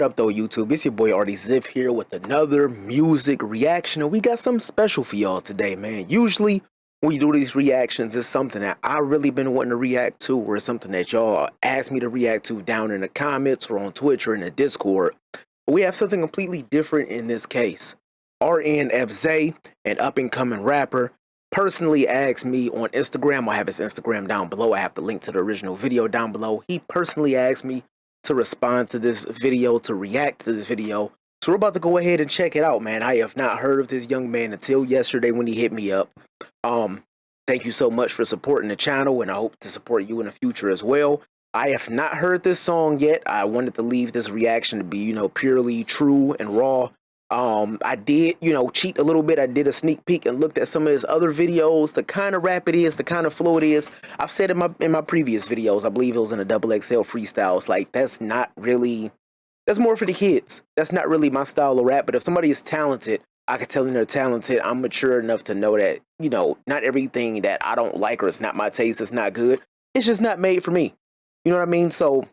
up though, YouTube? It's your boy RNF here with another music reaction, and we got something special for y'all today, man. Usually when we do these reactions, it's something that I really been wanting to react to, or it's something that y'all ask me to react to down in the comments or on Twitch or in the Discord. But we have something completely different in this case. RNF ZAY, an up-and-coming rapper, personally asked me on Instagram. I have his Instagram down below. I have the link to the original video down below. He personally asked me to respond to this video, to react to this video. So we're about to go ahead and check it out, man. I have not heard of this young man until yesterday when he hit me up. Thank you so much for supporting the channel, and I hope to support you in the future as well. I have not heard this song yet. I wanted to leave this reaction to be, purely true and raw. I did, cheat a little bit. I did a sneak peek and looked at some of his other videos, the kind of rap it is, the kind of flow it is. I've said in my previous videos, I believe it was in a XXL freestyles, like that's not really, that's more for the kids. That's not really my style of rap. But if somebody is talented, I can tell them they're talented. I'm mature enough to know that, not everything that I don't like or it's not my taste, it's not good. It's just not made for me. You know what I mean? So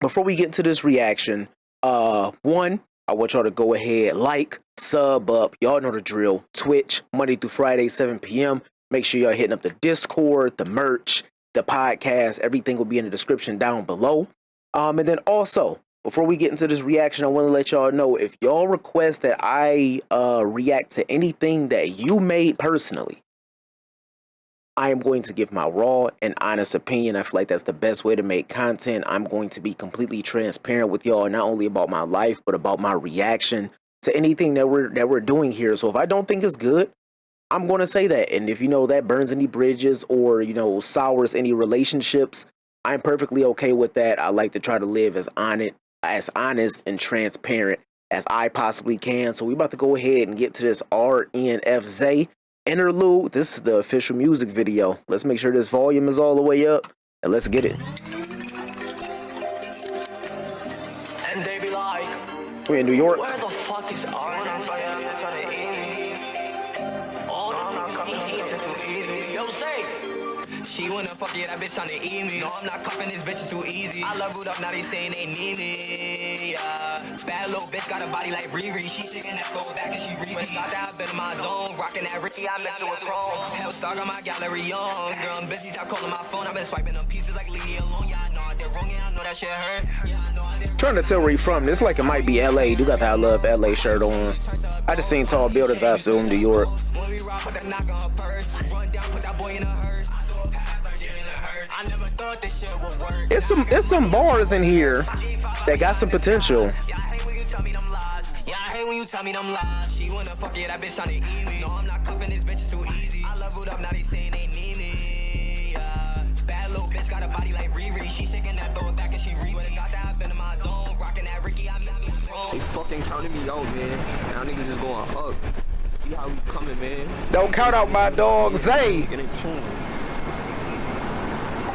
before we get into this reaction, one, I want y'all to go ahead, like, sub up. Y'all know the drill. Twitch, Monday through Friday, 7 p.m. Make sure y'all hitting up the Discord, the merch, the podcast. Everything will be in the description down below. And then also, before we get into this reaction, I want to let y'all know, if y'all request that I react to anything that you made personally, I am going to give my raw and honest opinion. I feel like that's the best way to make content. I'm going to be completely transparent with y'all, not only about my life, but about my reaction to anything that we're doing here. So if I don't think it's good, I'm going to say that. And if that burns any bridges or sours any relationships, I'm perfectly okay with that. I like to try to live as honest and transparent as I possibly can. So we about to go ahead and get to this RNF ZAY Interlude. This is the official music video. Let's make sure this volume is all the way up, and let's get it. And they be like, we're in New York. where the fuck is RNF? Yo, say. She wanna fuck it, that bitch tryna eat me. No, I'm not cuffing this bitch, it's too easy. I leveled up, now they saying they need me. Bad little bitch got a body like Riri. She shaking that throw back and she repeat. Got that been in my zone, rocking that Ricky, I mess it with chrome. Hell star got my gallery young. Girl, I'm busy, stop calling my phone. I've been swiping them pieces like leave me alone. Yeah, I know I did wrong, yeah, I know that shit hurt. Yeah, I know I did wrong. Trying to tell where you from. This like it might be LA. You got that I love LA shirt on. I just seen tall buildings, I assume New York. When we rock, put that knock on her purse. Run down, put that boy in a hearse. I never thought this shit would work. It's some bars in here that got some potential. Yeah, I hate when you tell me them lies. Yeah, I hate when you tell me them lies. She wanna fuck it, that bitch tryna eat me. No, I'm not cuffing this bitch, it's too easy. I leveled up, now they saying they need me. Bad little bitch got a body like Riri. She shaking that throw back and she repeat. Got that been in my zone, rocking that Ricky, I miss it wrong. They fucking counting me out, man. Now niggas is going up. See how we coming, man. Don't count out my dog Zay. Getting tuned.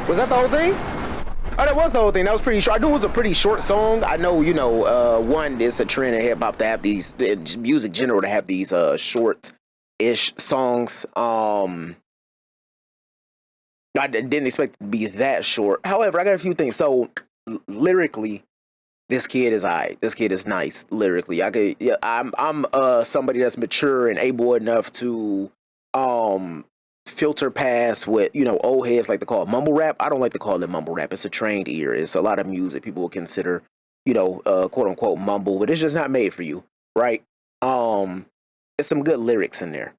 Was that the whole thing? Oh, that was the whole thing. That was pretty short. I knew it was a pretty short song. I know, one, it's a trend in hip hop to have these, music general to have these short-ish songs. I didn't expect it to be that short. However, I got a few things. So lyrically, this kid is alright. This kid is nice lyrically. I'm somebody that's mature and able enough to filter past what old heads like to call mumble rap. I don't like to call it mumble rap. It's a trained ear. It's a lot of music people would consider quote unquote mumble, but it's just not made for you, right? It's some good lyrics in there.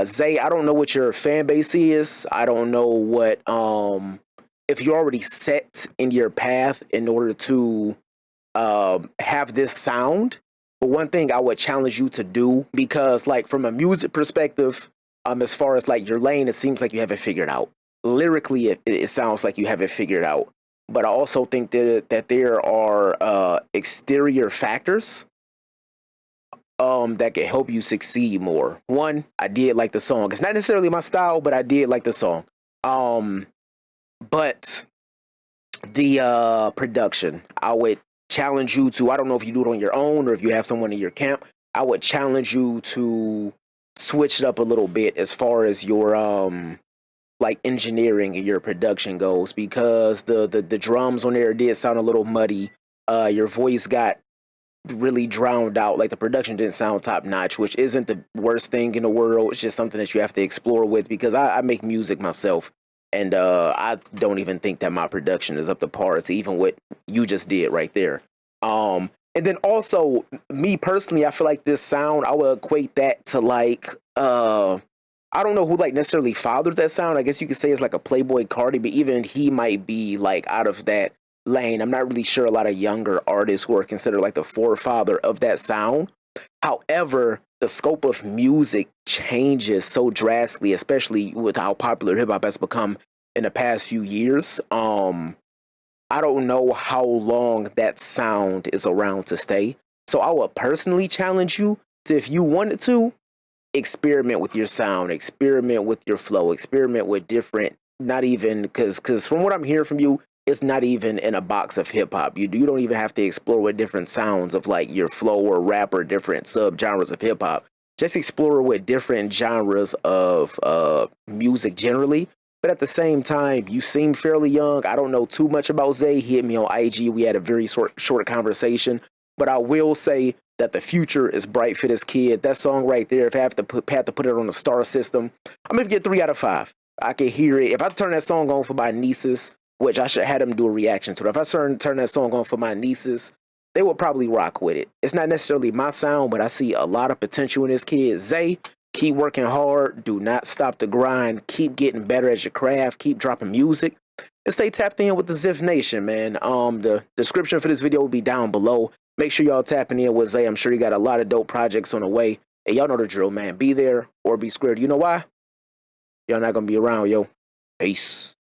Zay, I don't know what your fan base is. I don't know what if you're already set in your path in order to have this sound. But one thing I would challenge you to do, because like from a music perspective, as far as like your lane, it seems like you have it figured out. Lyrically, it sounds like you have it figured out. But I also think that there are exterior factors that can help you succeed more. One, I did like the song. It's not necessarily my style, but I did like the song. But the production, I would challenge you to, I don't know if you do it on your own or if you have someone in your camp, I would challenge you to switch it up a little bit as far as your like engineering and your production goes, because the drums on there did sound a little muddy. Your voice got really drowned out. Like the production didn't sound top notch, which isn't the worst thing in the world. It's just something that you have to explore with, because I make music myself, and I don't even think that my production is up to par to even what you just did right there. And then also, me personally, I feel like this sound, I would equate that to like I don't know who like necessarily fathered that sound. I guess you could say it's like a Playboy Cardi, but even he might be like out of that lane. I'm not really sure a lot of younger artists who are considered like the forefather of that sound. However, the scope of music changes so drastically, especially with how popular hip hop has become in the past few years. I don't know how long that sound is around to stay. So I would personally challenge you to, if you wanted to, experiment with your sound, experiment with your flow, experiment with different, not even, because from what I'm hearing from you, it's not even in a box of hip hop. You don't even have to explore with different sounds of like your flow or rap or different subgenres of hip hop. Just explore with different genres of music generally. But at the same time, you seem fairly young. I don't know too much about Zay. He hit me on IG. We had a very short conversation. But I will say that the future is bright for this kid. That song right there, if I have to put it on the star system, I'm gonna get 3 out of 5. I can hear it. If I turn that song on for my nieces, which I should have them do a reaction to it. If I turn that song on for my nieces, they would probably rock with it. It's not necessarily my sound, but I see a lot of potential in this kid. Zay, keep working hard. Do not stop the grind. Keep getting better at your craft. Keep dropping music. And stay tapped in with the Ziff Nation, man. The description for this video will be down below. Make sure y'all tapping in with Zay. I'm sure he got a lot of dope projects on the way. And y'all know the drill, man. Be there or be squared. You know why? Y'all not gonna be around, yo. Peace.